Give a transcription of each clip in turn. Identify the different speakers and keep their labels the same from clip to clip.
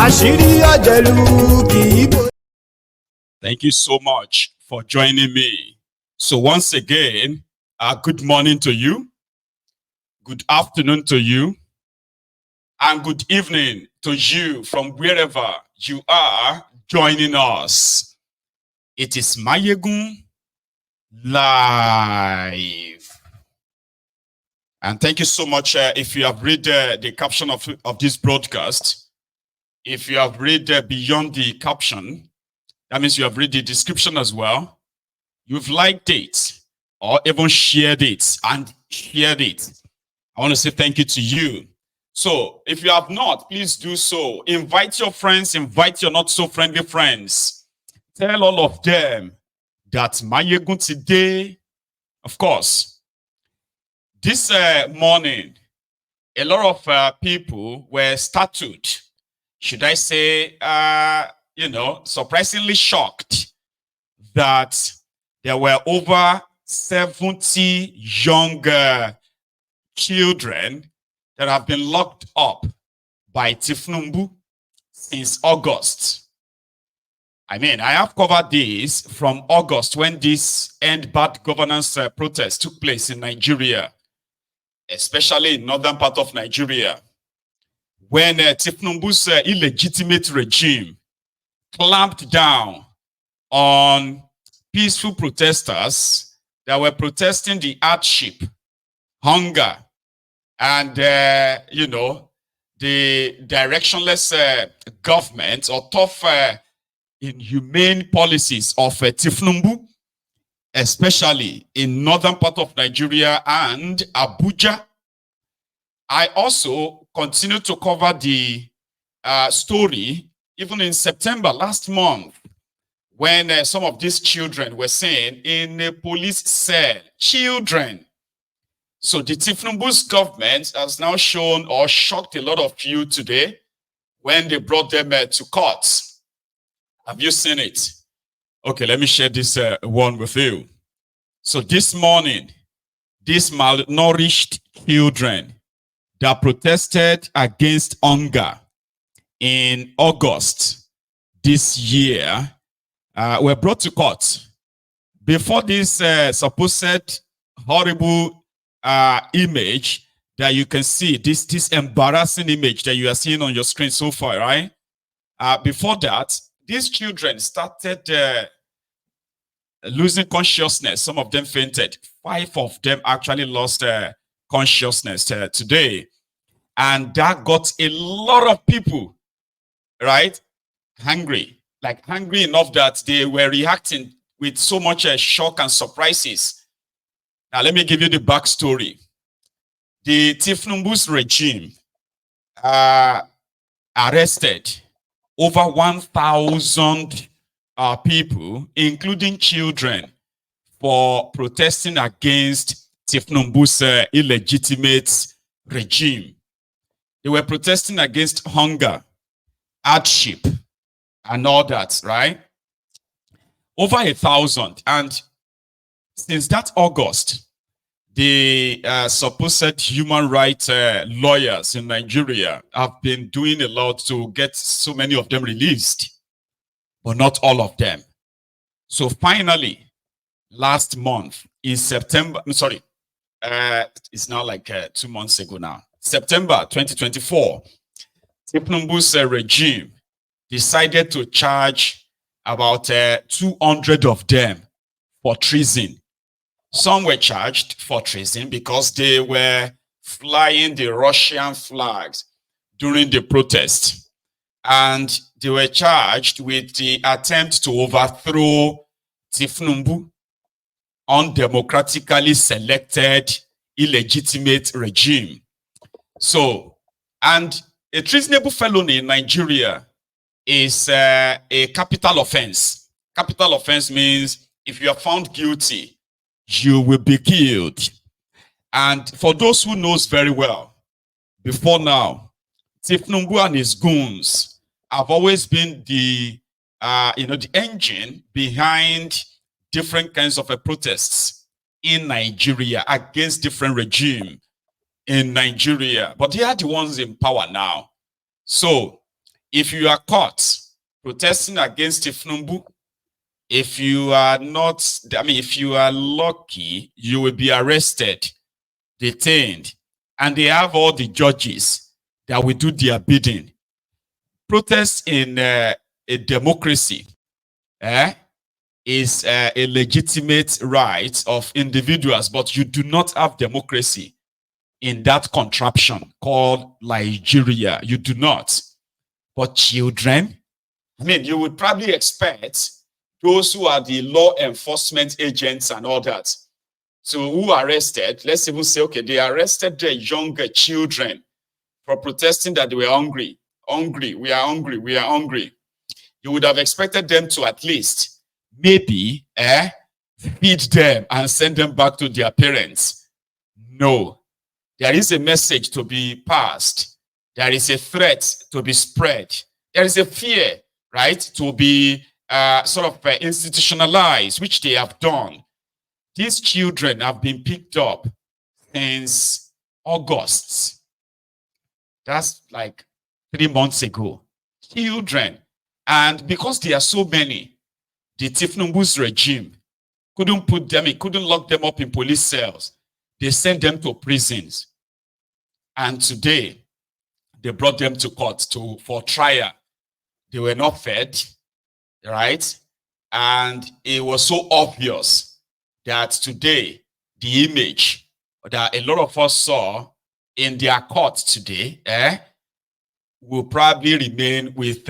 Speaker 1: Thank you so much for joining me. So once again, good morning to you, good afternoon to you, and good evening to you from wherever you are joining us. It is Mayegun Live. And thank you so much if you have read the caption of this broadcast. If you have read beyond the caption, that means you have read the description as well. You've liked it or even shared it and shared it. I want to say thank you to you. So if you have not, please do so. Invite your friends, invite your not so friendly friends. Tell all of them that Mayegun today, of course, this morning, a lot of people were startled. Should I say, surprisingly shocked that there were over 70 young children that have been locked up by Tifnumbu since August. I mean, I have covered this from August when this End Bad Governance protest took place in Nigeria, especially in northern part of Nigeria, when Tifnumbu's illegitimate regime clamped down on peaceful protesters that were protesting the hardship, hunger, and, the directionless government or tough, inhumane policies of Tifnumbu, especially in northern part of Nigeria and Abuja. I also continue to cover the story even in September last month when some of these children were seen in a police cell. Children. So the Tifnumbu's government has now shown or shocked a lot of you today when they brought them to court. Have you seen it? Okay, let me share this one with you. So this morning, these malnourished children that protested against hunger in August this year were brought to court. Before this supposed horrible image that you can see, this embarrassing image that you are seeing on your screen so far, right? Before that, these children started losing consciousness. Some of them fainted. 5 of them actually lost consciousness today. And that got a lot of people, right, hungry. Like hungry enough that they were reacting with so much shock and surprises. Now, let me give you the backstory. The Tifnumbu's regime arrested over 1,000 people, including children, for protesting against Tifnumbu's illegitimate regime. They were protesting against hunger, hardship, and all that, right? Over 1,000. And since that August, the supposed human rights lawyers in Nigeria have been doing a lot to get so many of them released, but not all of them. So finally, last month in September, it's now like 2 months ago now, September 2024, Tifnumbu's regime decided to charge about 200 of them for treason. Some were charged for treason because they were flying the Russian flags during the protest. And they were charged with the attempt to overthrow Tifnumbu, undemocratically selected, illegitimate regime. So, and a treasonable felony in Nigeria is a capital offense. Capital offense means if you are found guilty, you will be killed. And for those who knows very well, before now, Tifnumbu and his goons have always been the engine behind different kinds of protests in Nigeria against different regime in Nigeria. But they are the ones in power now. So if you are caught protesting against Tifnumbu, if you are not, if you are lucky, you will be arrested, detained, and they have all the judges that will do their bidding. Protest in a democracy is a legitimate right of individuals, but you do not have democracy in that contraption called Nigeria. You do not. But children, you would probably expect those who are the law enforcement agents and all that, so who arrested, let's even say, okay, they arrested the younger children for protesting that they were hungry. We are hungry. You would have expected them to at least maybe feed them and send them back to their parents. No. There is a message to be passed. There is a threat to be spread. There is a fear, right, to be institutionalized, which they have done. These children have been picked up since August. That's like 3 months ago. Children. And because there are so many, the Tifnumbu's regime couldn't lock them up in police cells. They sent them to prisons. And today, they brought them to court for trial. They were not fed, right? And it was so obvious that today, the image that a lot of us saw in their court today will probably remain with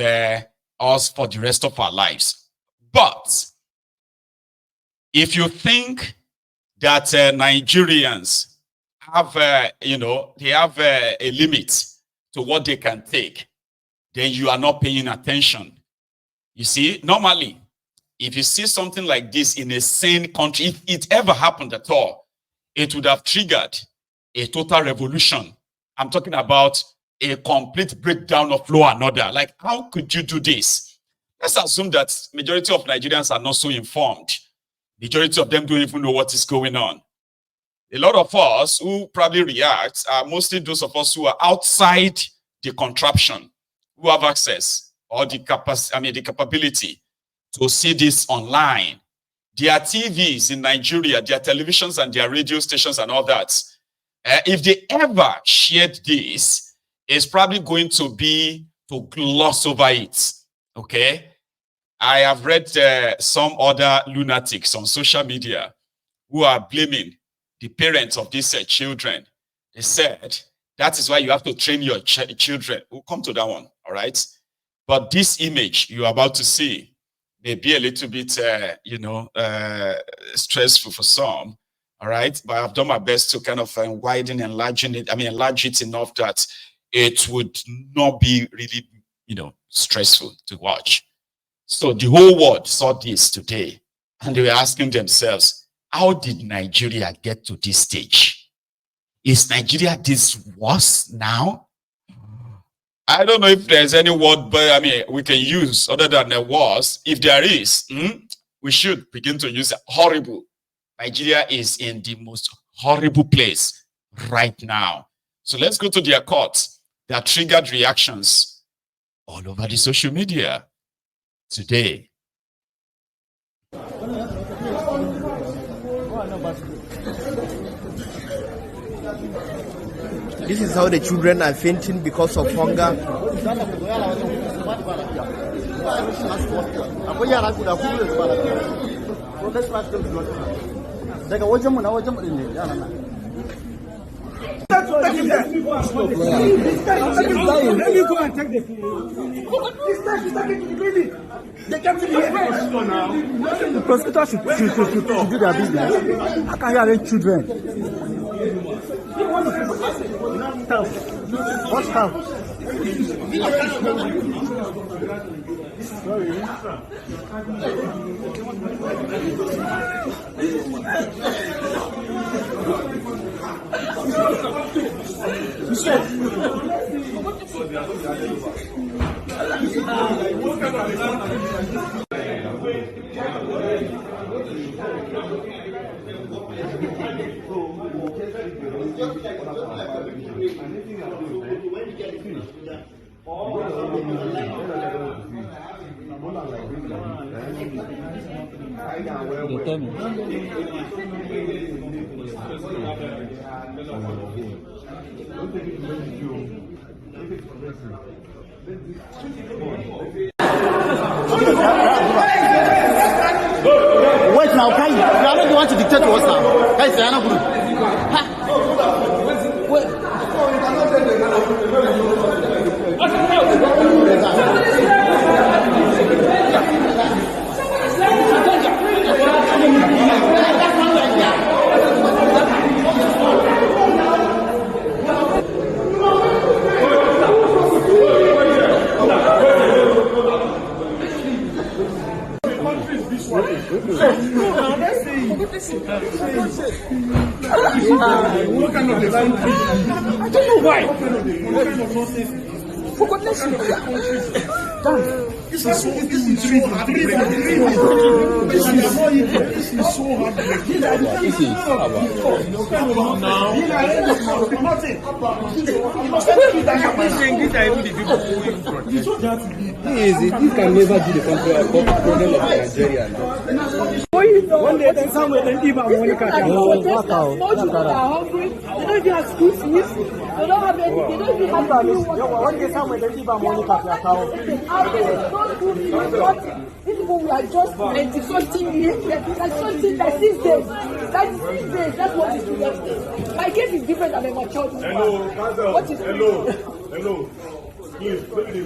Speaker 1: us for the rest of our lives. But if you think that Nigerians have, they have a limit to what they can take, then you are not paying attention. You see, normally, if you see something like this in a sane country, if it ever happened at all, it would have triggered a total revolution. I'm talking about a complete breakdown of law and order. Like, how could you do this? Let's assume that majority of Nigerians are not so informed. Majority of them don't even know what is going on. A lot of us who probably react are mostly those of us who are outside the contraption, who have access or the capability to see this online. Their TVs in Nigeria, their televisions and their radio stations and all that, if they ever shared this, it's probably going to be to gloss over it, okay? I have read some other lunatics on social media who are blaming the parents of these children. They said, that is why you have to train your children. We'll come to that one, all right? But this image you're about to see may be a little bit, stressful for some, all right? But I've done my best to kind of enlarge it enough that it would not be really, stressful to watch. So the whole world saw this today, and they were asking themselves, how did Nigeria get to this stage? Is Nigeria this worse now? I don't know if there's any word, but we can use other than the worse. If there is, we should begin to use horrible. Nigeria is in the most horrible place right now. So let's go to their courts that triggered reactions all over the social media today.
Speaker 2: This is how the children are fainting because of hunger.
Speaker 3: Let me go and take the This time is taking to the building. They come to the air. The prosecutor should do their business. How can you arrange children? What's house? Sorry. Tell me. Wait now, Kai. You are not the one to dictate to us now. Kai, say, I'm not good. Wait. I don't know why. For goodness sake. This is so hard. This is so hard. This can never be the country of problem of Nigeria. One day, then somewhere, then give out money. They don't even have school fees. They don't have any. They don't even have money. One day, somewhere, then give out money. These people we are just 90-something years. Like 6 days. That's what is the next day. My case is different than my child. What is
Speaker 4: Hello. Please, maybe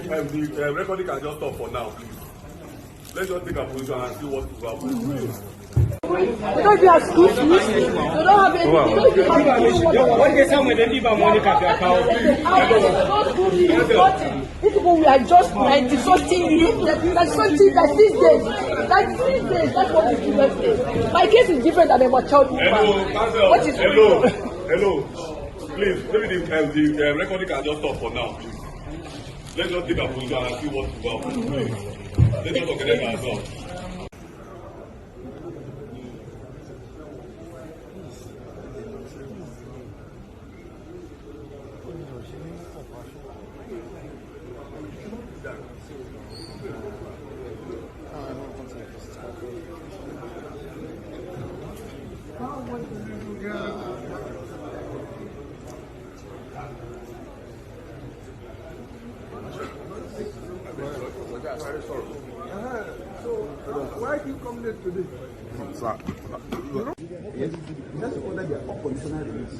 Speaker 4: the recording can just stop for now, please. Let's just take a position and see what will happen.
Speaker 3: They don't even have school fees. They don't have any. They don't even have one day, somewhere, then give out money. These people we are just 90-something years. Like 6 days. Like 6 days. That's what is the next day. My case is different than my child. What is
Speaker 4: Hello. Please, maybe the recording can just stop for now, please. Let's just take a position and see what will happen. Please. Let's just organize ourselves.
Speaker 5: Why do you come late today? Yes, that's order their unconditional release.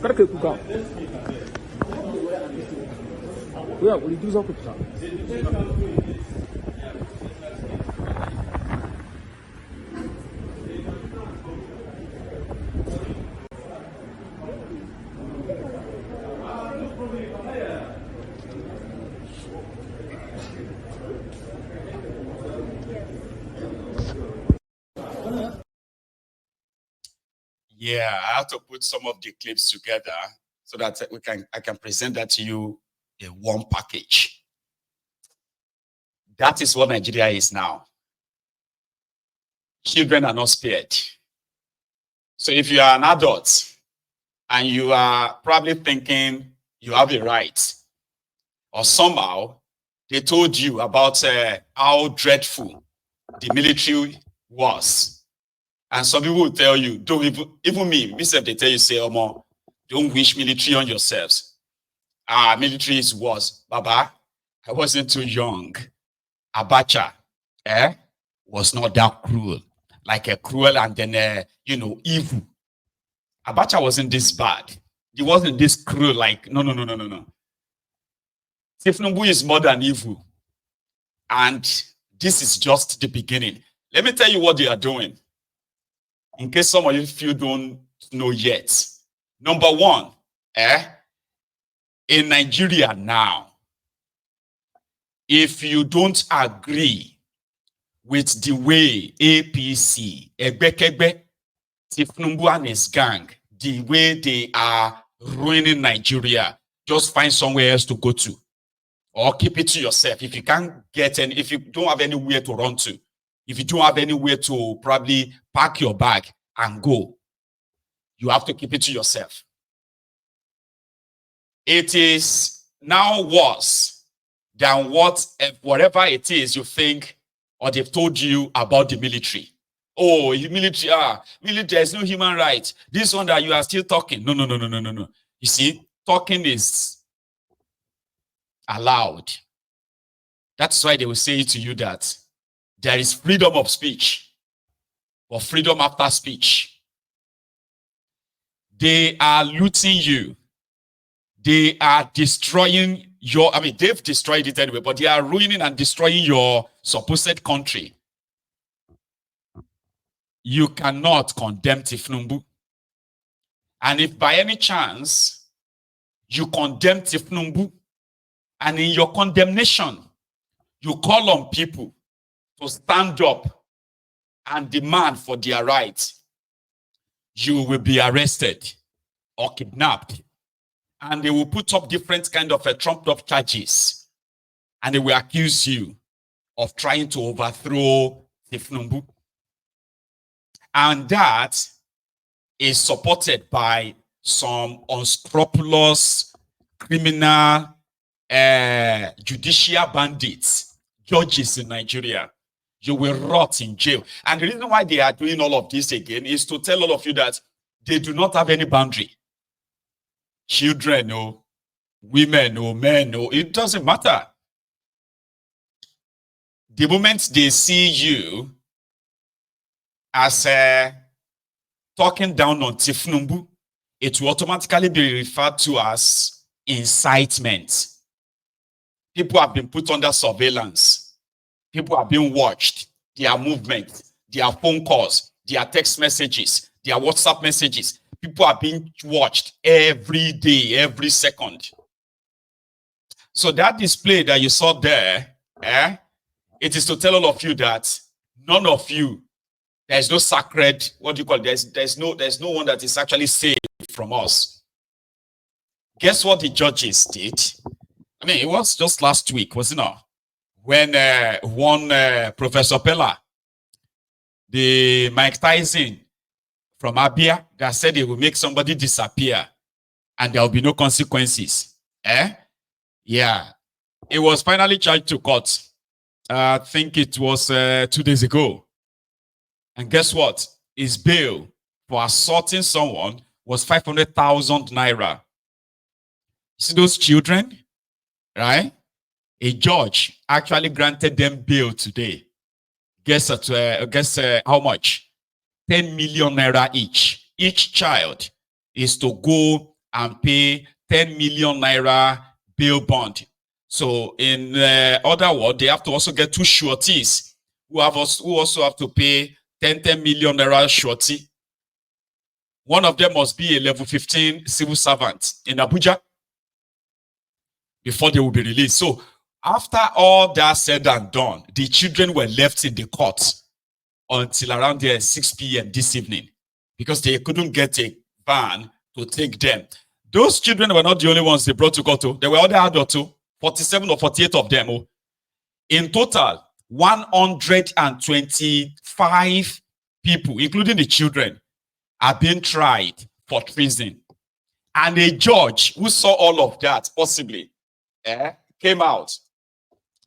Speaker 3: Perché tu qua? Yeah, we do something.
Speaker 1: Yeah, I have to put some of the clips together so that I can present that to you in one package. That is what Nigeria is now. Children are not spared. So if you are an adult and you are probably thinking you have a right, or somehow they told you about how dreadful the military was. And some people will tell you, don't even me, myself, they tell you, say, Omo, don't wish military on yourselves. Military is worse. Baba, I wasn't too young. Abacha, was not that cruel. Like a cruel and then, evil. Abacha wasn't this bad. He wasn't this cruel, like, no. Tifnumbu is more than evil. And this is just the beginning. Let me tell you what they are doing. In case some of you don't know yet. Number one, in Nigeria now, if you don't agree with the way APC, Egbekegbe, Tifnumbu and his gang, the way they are ruining Nigeria, just find somewhere else to go to. Or keep it to yourself. If you can't get any, if you don't have anywhere to run to, if you don't have anywhere to probably pack your bag and go, you have to keep it to yourself. It is now worse than whatever it is you think or they've told you about the military. Oh, military, there's no human right. This one that you are still talking. No. You see, talking is allowed. That's why they will say to you that there is freedom of speech or freedom after speech. They are looting you. They are destroying they've destroyed it anyway, but they are ruining and destroying your supposed country. You cannot condemn Tifnumbu. And if by any chance you condemn Tifnumbu, and in your condemnation, you call on people to stand up and demand for their rights, you will be arrested or kidnapped. And they will put up different kind of trumped up charges. And they will accuse you of trying to overthrow Tifnumbu. And that is supported by some unscrupulous criminal judicial bandits, judges in Nigeria. You will rot in jail. And the reason why they are doing all of this again is to tell all of you that they do not have any boundary. Children, no, women, no, men, no, it doesn't matter. The moment they see you as talking down on Tifnumbu, it will automatically be referred to as incitement. People have been put under surveillance. People are being watched. Their movement, their phone calls, their text messages, their WhatsApp messages. People are being watched every day, every second. So that display that you saw there, it is to tell all of you that none of you, there's no sacred, what do you call it? There's no one that is actually saved from us. Guess what the judges did? I mean, it was just last week, wasn't it? When one Professor Pella, the Mike Tyson from Abia, that said they will make somebody disappear and there will be no consequences. Yeah. It was finally charged to court. I think it was 2 days ago. And guess what? His bail for assaulting someone was 500,000 naira. You see those children, right? A judge actually granted them bail today. Guess how much? 10 million naira each. Each child is to go and pay 10 million naira bail bond. So in other words, they have to also get 2 sureties who also have to pay 10 million naira surety. One of them must be a level 15 civil servant in Abuja before they will be released. So after all that said and done, the children were left in the court until around there 6 p.m. this evening because they couldn't get a van to take them. Those children were not the only ones they brought to court. There were other adults, 47 or 48 of them. In total, 125 people, including the children, are being tried for treason. And a judge who saw all of that, possibly, came out.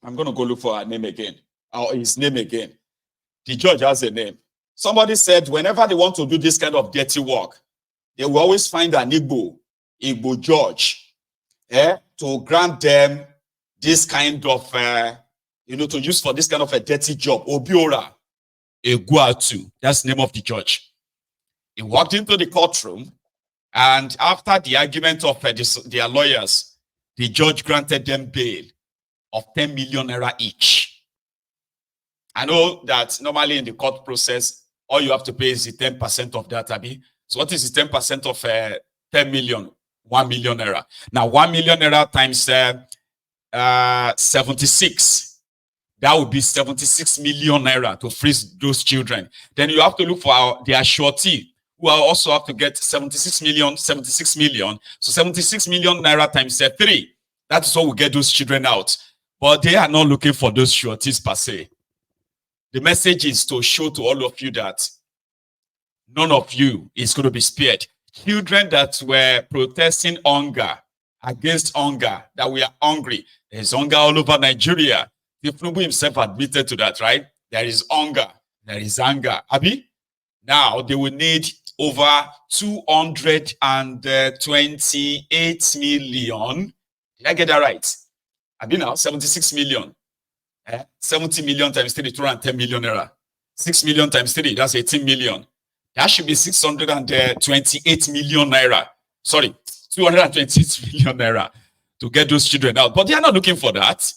Speaker 1: I'm going to go look for her name again, or his name again. The judge has a name. Somebody said whenever they want to do this kind of dirty work, they will always find an Igbo judge to grant them this kind of, to use for this kind of a dirty job. Obiora Eguatu, that's the name of the judge. He walked into the courtroom, and after the argument of their lawyers, the judge granted them bail of 10 million naira each. I know that normally in the court process, all you have to pay is the 10% of that, Abi. So what is the 10% of 10 million? 1 million naira. Now, 1 million naira times 76. That would be 76 million naira to freeze those children. Then you have to look for their surety, who also have to get 76 million. So 76 million naira times 3. That's how we get those children out. But they are not looking for those sureties per se. The message is to show to all of you that none of you is going to be spared. children that were protesting hunger, against hunger, that we are hungry. There's hunger all over Nigeria. Tinubu himself admitted to that, right? There is hunger, there is anger. Abi? Now they will need over 228 million. Did I get that right? Abi now, 76 million. 70 million times 3, 210 million naira. 6 million times 3, that's 18 million. That should be 628 million naira. Sorry, 228 million naira to get those children out. But they are not looking for that.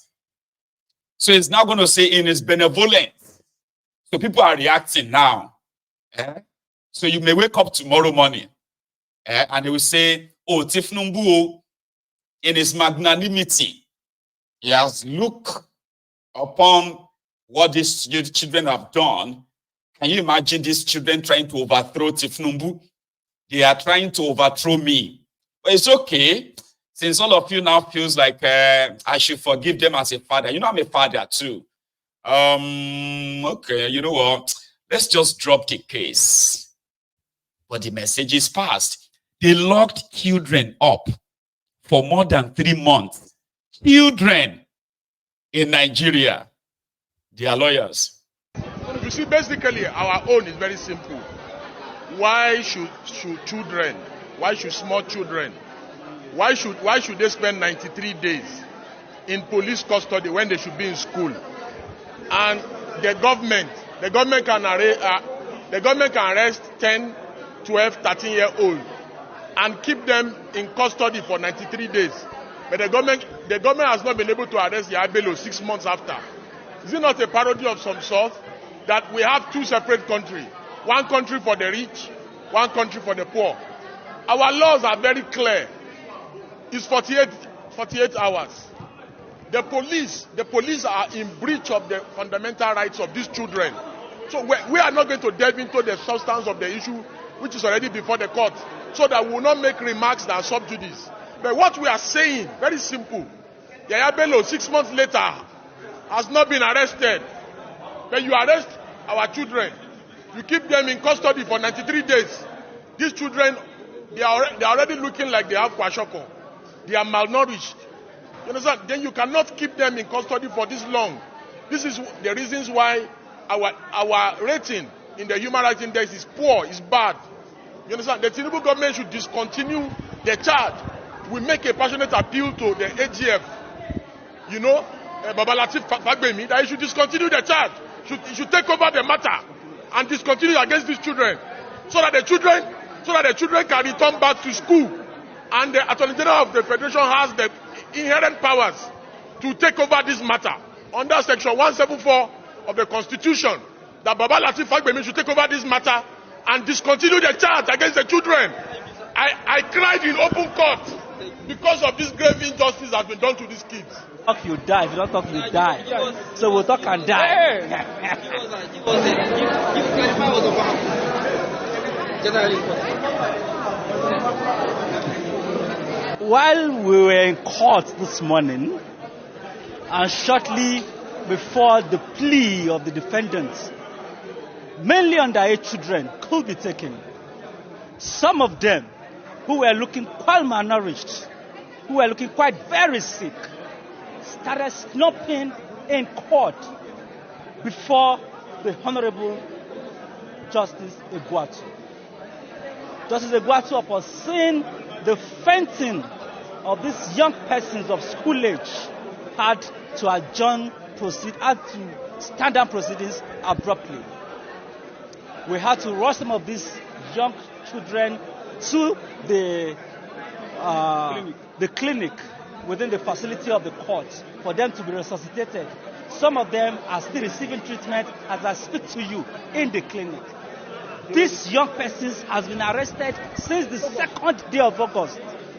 Speaker 1: So it's now going to say in his benevolence. So people are reacting now. So you may wake up tomorrow morning and they will say, oh, Tifnumbu, in his magnanimity, he has looked upon what these children have done. Can you imagine these children trying to overthrow Tifnumbu? They are trying to overthrow me. But it's okay, since all of you now feels like I should forgive them as a father. You know, I'm a father too. Okay, you know what? Let's just drop the case. But the message is passed. They locked children up for more than 3 months. Children in Nigeria. They are lawyers.
Speaker 6: You see, basically, our own is very simple. Why should children, why should small children, why should they spend 93 days in police custody when they should be in school? And the government can arrest 10, 12, 13-year-old and keep them in custody for 93 days. But the government has not been able to arrest Yabelo 6 months after. Is it not a parody of some sort that we have 2 separate countries? One country for the rich, one country for the poor. Our laws are very clear. It's 48 hours. The police are in breach of the fundamental rights of these children. So we are not going to delve into the substance of the issue, which is already before the court, so that we will not make remarks that are sub judice. But what we are saying, very simple. Yaya Bello, 6 months later, has not been arrested. But you arrest our children. You keep them in custody for 93 days. These children, they are already looking like they have kwashoko. They are malnourished. You understand? Then you cannot keep them in custody for this long. This is the reasons why our rating in the Human Rights Index is poor, is bad. You understand? The Tinubu government should discontinue the charge. We make a passionate appeal to the AGF, you know, Baba Latif Fagbemi, that he should discontinue the charge. He should take over the matter and discontinue against these children, so that the children can return back to school. And the Attorney General of the Federation has the inherent powers to take over this matter under Section 174 of the Constitution. That Baba Latif Fagbemi should take over this matter and discontinue the charge against the children. I cried in open court because of this grave injustice that has been done to these kids.
Speaker 7: Talk, you die. If you don't talk, you die. So we'll talk and die. While we were in court this morning, and shortly before the plea of the defendants, mainly underage children could be taken. Some of them who were looking quite malnourished, who were looking quite very sick, started snapping in court before the Honorable Justice Egwatu. Justice Egwatu, upon seeing the fainting of these young persons of school age, had to had to stand down proceedings abruptly. We had to rush some of these young children to the clinic within the facility of the court for them to be resuscitated. Some of them are still receiving treatment as I speak to you in the clinic. These young persons has been arrested since the 2nd day of August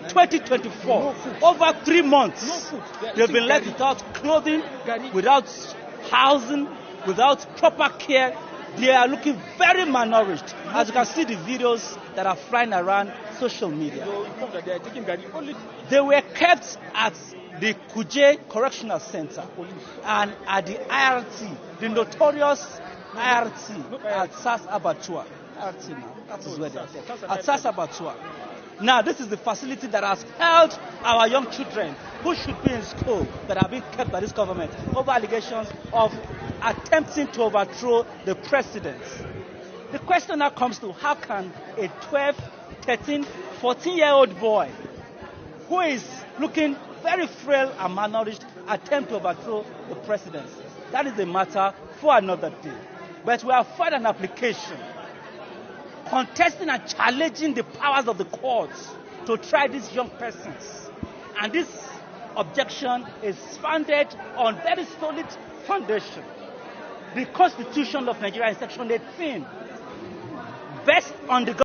Speaker 7: 2024. Over 3 months. They've been left without clothing, without housing, without proper care. They are looking very malnourished. As you can see the videos that are flying around social media. They were kept at the Kuje Correctional Center and at the IRT, the notorious IRT at SAS Abatua. RT now. That is where they are. At Sasabatua. Now, this is the facility that has held our young children who should be in school that are being kept by this government over allegations of attempting to overthrow the president. The question now comes to how can a 12, 13, 14-year-old boy who is looking very frail and malnourished attempt to overthrow the presidency? That is a matter for another day. But we have filed an application contesting and challenging the powers of the courts to try these young persons. And this objection is founded on very solid foundation. The Constitution of Nigeria in Section 18 based on the